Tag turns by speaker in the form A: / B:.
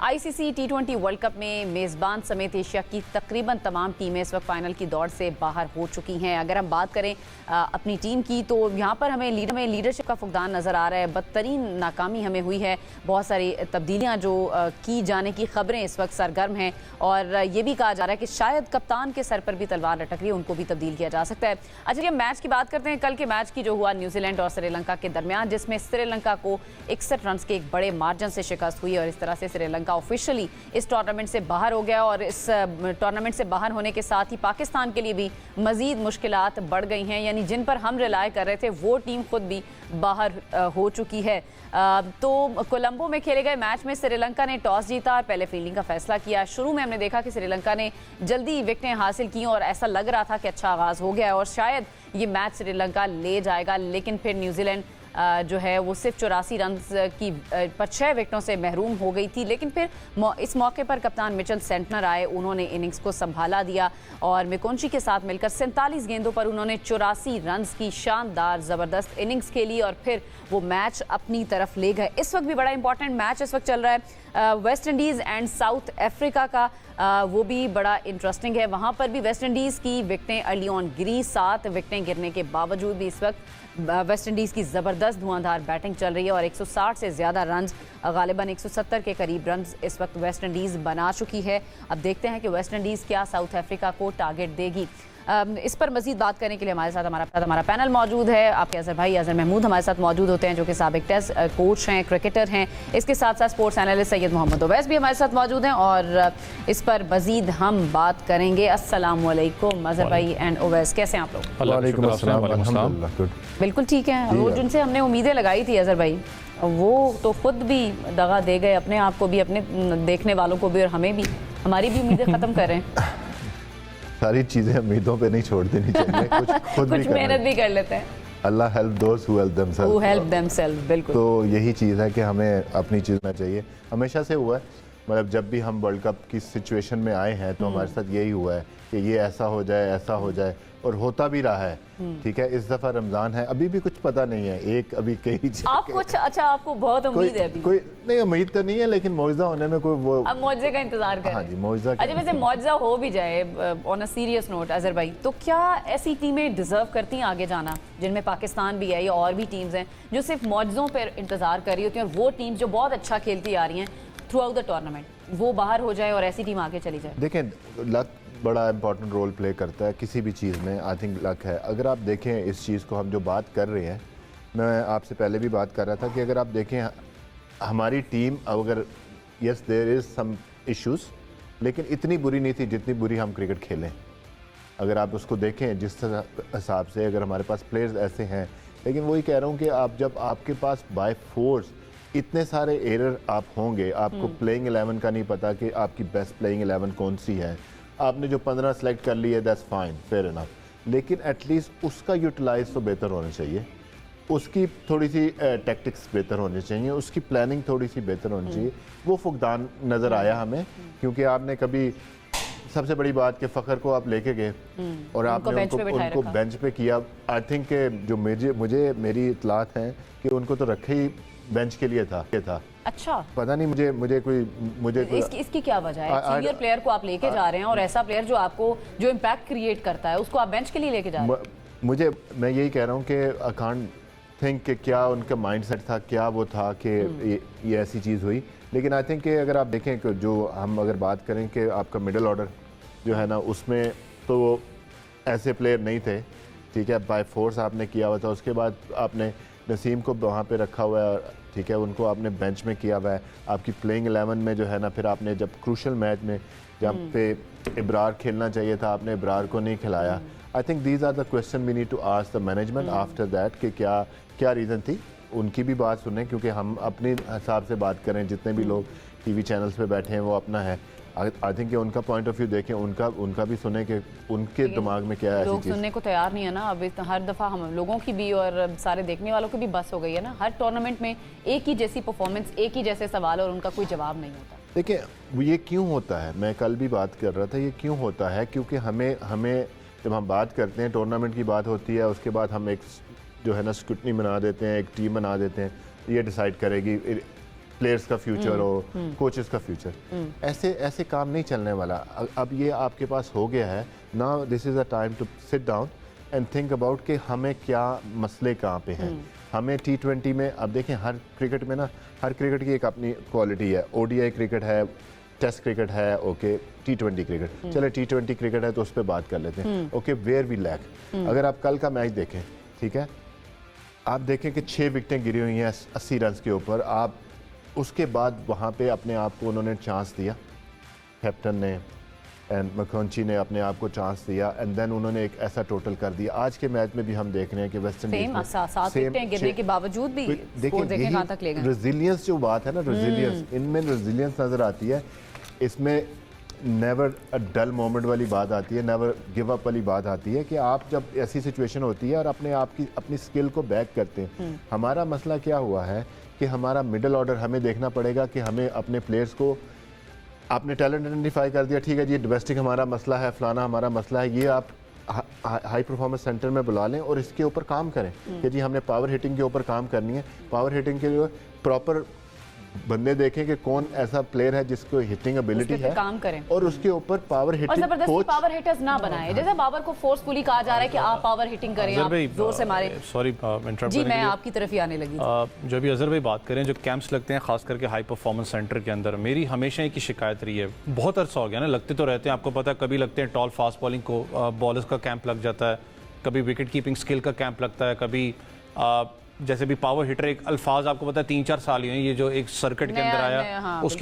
A: ICC टी20 world cup में मेज़बान समेत एशिया की तकरीबन तमाम टीमें इस वक्त फाइनल की दौड़ से बाहर हो चुकी हैं। अगर हम बात करें अपनी टीम की तो यहाँ पर हमें लीडरशिप का फुकदान नज़र आ रहा है। बदतरीन नाकामी हमें हुई है। बहुत सारी तब्दीलियाँ जो की जाने की खबरें इस वक्त सरगर्म हैं और ये भी कहा जा रहा है कि शायद कप्तान के सर पर भी तलवार लटक रही है, उनको भी तब्दील किया जा सकता है। अच्छा, ये मैच की बात करते हैं। कल के मैच की जो हुआ न्यूजीलैंड और श्रीलंका के दरमियान, जिसमें श्रीलंका को 61 रन के एक बड़े मार्जिन से शिकस्त हुई और इस तरह से श्रीलंका ऑफिशियली इस टूर्नामेंट से बाहर हो गया। और इस टूर्नामेंट से बाहर होने के साथ ही पाकिस्तान के लिए भी मजीद मुश्किलात बढ़ गई हैं, यानी जिन पर हम रिलाय कर रहे थे वो टीम खुद भी बाहर हो चुकी है। तो कोलंबो में खेले गए मैच में श्रीलंका ने टॉस जीता और पहले फील्डिंग का फैसला किया। शुरू में हमने देखा कि श्रीलंका ने जल्दी विकेटें हासिल की और ऐसा लग रहा था कि अच्छा आगाज हो गया और शायद ये मैच श्रीलंका ले जाएगा, लेकिन फिर न्यूजीलैंड जो है वो सिर्फ 84 रन की पर 6 विकेटों से महरूम हो गई थी। लेकिन फिर इस मौके पर कप्तान मिचेल सेंटनर आए, उन्होंने इनिंग्स को संभाला दिया और मैकोंची के साथ मिलकर 47 गेंदों पर उन्होंने 84 रन की शानदार ज़बरदस्त इनिंग्स खेली और फिर वो मैच अपनी तरफ ले गए। इस वक्त भी बड़ा इंपॉर्टेंट मैच इस वक्त चल रहा है West Indies and south Africa का, वो भी बड़ा इंटरेस्टिंग है। वहाँ पर भी वेस्ट इंडीज़ की विकेटें अर्ली ऑन गिरी, 7 विकेटें गिरने के बावजूद भी इस वक्त वेस्ट इंडीज़ की ज़बरदस्त धुआंधार बैटिंग चल रही है और 160 से ज़्यादा रन्स, गालिबन 170 के करीब रन्स इस वक्त वेस्ट इंडीज़ बना चुकी है। अब देखते हैं कि वेस्ट इंडीज़ क्या साउथ अफ्रीका को टारगेट देगी। इस पर मजीद बात करने के लिए हमारे साथ हमारा पैनल मौजूद है। आपके अजहर भाई अजहर महमूद हमारे साथ मौजूद होते हैं, जो कि साबिक टेस्ट कोच हैं, क्रिकेटर हैं। इसके साथ साथ स्पोर्ट्स एनालिस्ट सैयद मोहम्मद ओवैस भी हमारे साथ मौजूद हैं और इस पर मजीद हम बात करेंगे। अस्सलाम वालेकुम अजहर भाई एंड ओवैस, कैसे हैं आप लोग?
B: वालेकुम अस्सलाम।
A: बिल्कुल ठीक है। वो जिनसे हमने उम्मीदें लगाई थी अजहर भाई, वो तो खुद भी दगा दे गए, अपने आप को भी, अपने देखने वालों को भी और हमें भी। हमारी भी उम्मीदें ख़त्म कर रहे हैं।
B: सारी चीज़ें उम्मीदों पे नहीं छोड़ देनी चाहिए, कुछ खुद
A: कुछ मेहनत भी कर लेते हैं।
B: Allah help those who help themselves.
A: बिल्कुल।
B: तो यही चीज़ है कि हमें अपनी चीज़ में चाहिए, हमेशा से हुआ है। मतलब जब भी हम वर्ल्ड कप की सिचुएशन में आए हैं तो हमारे साथ यही हुआ है कि ये ऐसा हो जाए, ऐसा हो जाए, और होता भी रहा है। ठीक है, इस दफ़ा रमज़ान है, अभी भी कुछ पता नहीं है, एक अभी कई
A: आप कुछ अच्छा, आपको बहुत उम्मीद है अभी?
B: कोई नहीं, उम्मीद तो नहीं है, लेकिन मौजज़ा होने में कोई वो,
A: अब मौजज़े का इंतजार करें।
B: हाँ जी, मौजज़ा।
A: अच्छा, वैसे मौजज़ा हो भी जाए on a serious note Azhar भाई, तो क्या ऐसी टीमें डिजर्व करती हैं आगे जाना, जिनमें पाकिस्तान भी है या और भी टीम्स हैं जो सिर्फ मौजज़ों पर इंतजार कर रही होती हैं और वो टीम्स जो बहुत अच्छा खेलती आ रही हैं थ्रू आउट द टूर्नामेंट, वो बाहर हो जाए और ऐसी टीम आगे चली जाए?
B: देखें, लक बड़ा इंपॉर्टेंट रोल प्ले करता है किसी भी चीज़ में। आई थिंक लक है। अगर आप देखें इस चीज़ को, हम जो बात कर रहे हैं, मैं आपसे पहले भी बात कर रहा था कि अगर आप देखें हमारी टीम, अगर yes there is some issues, लेकिन इतनी बुरी नहीं थी जितनी बुरी हम क्रिकेट खेलें। अगर आप उसको देखें जिस हिसाब से, अगर हमारे पास प्लेयर्स ऐसे हैं, लेकिन वही कह रहा हूँ कि आप जब आपके पास बाय फोर्स इतने सारे एरर आप होंगे, आपको प्लेइंग 11 का नहीं पता कि आपकी बेस्ट प्लेइंग 11 कौन सी है। आपने जो 15 सेलेक्ट कर ली है, दैट्स फाइन, फेयर इनफ, लेकिन एटलीस्ट उसका यूटिलाइज तो बेहतर होना चाहिए, उसकी थोड़ी सी टैक्टिक्स बेहतर होनी चाहिए, उसकी प्लानिंग थोड़ी सी बेहतर होनी चाहिए। वो फुकदान नज़र आया हमें, क्योंकि आपने कभी, सबसे बड़ी बात कि फ़खर को आप लेके गए और आपने उनको बेंच पे किया। आई थिंक जो मुझे मेरी इतलात हैं कि उनको तो रखे ही बेंच के लिए था।
A: अच्छा,
B: पता नहीं मुझे कोई
A: इसकी क्या वजह है? सीनियर प्लेयर को आप लेके जा रहे हैं और ऐसा प्लेयर जो आपको जो इम्पैक्ट क्रिएट करता है, उसको आप बेंच के लिए लेके जा रहे हैं?
B: मैं यही कह रहा हूँ कि आई कांट थिंक कि क्या उनका माइंडसेट था, क्या वो था कि ये ऐसी चीज़ हुई। लेकिन आई थिंक कि अगर आप देखें कि जो हम अगर बात करें कि आपका मिडिल ऑर्डर जो है ना, उसमें तो ऐसे प्लेयर नहीं थे। ठीक है, बाय फोर्स आपने किया हुआ था। उसके बाद आपने नसीम को वहाँ पे रखा हुआ है, ठीक है, उनको आपने बेंच में किया हुआ है। आपकी प्लेइंग 11 में जो है ना, फिर आपने जब क्रूशल मैच में जब पे इब्रार खेलना चाहिए था, आपने इब्रार को नहीं खिलाया। I think these are the question we need to ask the management after that कि क्या रीज़न थी। उनकी भी बात सुने, क्योंकि हम अपने हिसाब से बात करें, जितने भी लोग टीवी चैनल्स पे बैठे हैं वो अपना है। आई थिंक उनका पॉइंट ऑफ व्यू देखें, उनका भी सुने कि उनके दिमाग में क्या है।
A: लोग सुनने को तैयार नहीं है ना। अब हर दफ़ा हम लोगों की भी और सारे देखने वालों की भी बस हो गई है ना। हर टूर्नामेंट में एक ही जैसी परफॉर्मेंस, एक ही जैसे सवाल और उनका कोई जवाब नहीं होता।
B: देखिए, ये क्यों होता है, मैं कल भी बात कर रहा था, ये क्यों होता है? क्योंकि हमें जब हम बात करते हैं, टूर्नामेंट की बात होती है, उसके बाद हम एक जो है ना स्क्रूटनी बना देते हैं, एक टीम बना देते हैं, ये डिसाइड करेगी। प्लेयर्स का फ्यूचर हो, कोचेस का फ्यूचर। ऐसे ऐसे काम नहीं चलने वाला। अब ये आपके पास हो गया है, now this is a time to sit down and think about कि हमें क्या मसले कहाँ पे हैं। हमें T20 में, अब देखें हर क्रिकेट में ना, हर क्रिकेट की एक अपनी क्वालिटी है। ODI क्रिकेट है, टेस्ट क्रिकेट है, ओके, T20 क्रिकेट, चले T20 क्रिकेट है तो उस पर बात कर लेते हैं। Okay, where we lack. अगर आप कल का मैच देखें, ठीक है, आप देखें कि 6 विकेटें गिरी हुई हैं 80 रन के ऊपर। आप उसके बाद वहाँ पे अपने आप को उन्होंने चांस दिया, कैप्टन ने एंड मकोंची ने अपने आप को चांस दिया एंड देन उन्होंने एक ऐसा टोटल कर दिया। आज के मैच में भी हम देख रहे हैं कि वेस्ट इंडीज
A: सेम 7 विकेटें गिरने के बावजूद भी स्कोर देखें कहां तक ले गए।
B: रेजिलियंस जो बात है ना, रेजिलियंस, इनमें रेजिलियंस नजर आती है। इसमें नेवर अ डल मोमेंट वाली बात आती है, नेवर गिव अप वाली बात आती है कि आप जब ऐसी सिचुएशन होती है और अपने आप की अपनी स्किल को बैक करते हैं। हमारा मसला क्या हुआ है कि हमारा मिडिल ऑर्डर, हमें देखना पड़ेगा कि हमें अपने प्लेयर्स को, आपने टैलेंट आइडेंटिफाई कर दिया, ठीक है जी, डोमेस्टिक हमारा मसला है, फलाना हमारा मसला है, ये आप हाई परफॉर्मेंस सेंटर में बुला लें और इसके ऊपर काम करें कि जी हमने पावर हिटिंग के ऊपर काम करनी है। पावर हिटिंग के लिए प्रॉपर बंदे देखें कि कौन ऐसा प्लेयर है जिसको हिटिंग एबिलिटी है,
A: काम करें
B: और उसके ऊपर पावर
A: और
B: हिटिंग
A: जबरदस्ती पावर हिटर्स ना बनाए। जैसे बाबर को फोर्सफुली कहा जा रहा है कि आप पावर हिटिंग करें, आप जोर से मारें।
C: सॉरी इंटरप्ट
A: जी, मैं आपकी तरफ ही आने लगी।
C: जो भी अजहर भाई बात करें, जो कैंप्स लगते हैं खास करके हाई परफॉर्मेंस सेंटर के अंदर, मेरी हमेशा एक ही शिकायत रही है, बहुत अरसा हो गया ना, लगते तो रहते हैं, आपको पता है, कभी लगते हैं टॉल फास्ट बॉलिंग को बॉलर्स का कैंप लग जाता है, कभी विकेट कीपिंग स्किल का कैंप लगता है, कभी जैसे भी पावर हिटर, एक अल्फाज आपको पता है 3-4 साल ही हैं ये जो एक सर्किट के अंदर आया,
A: हाँ,
C: उसके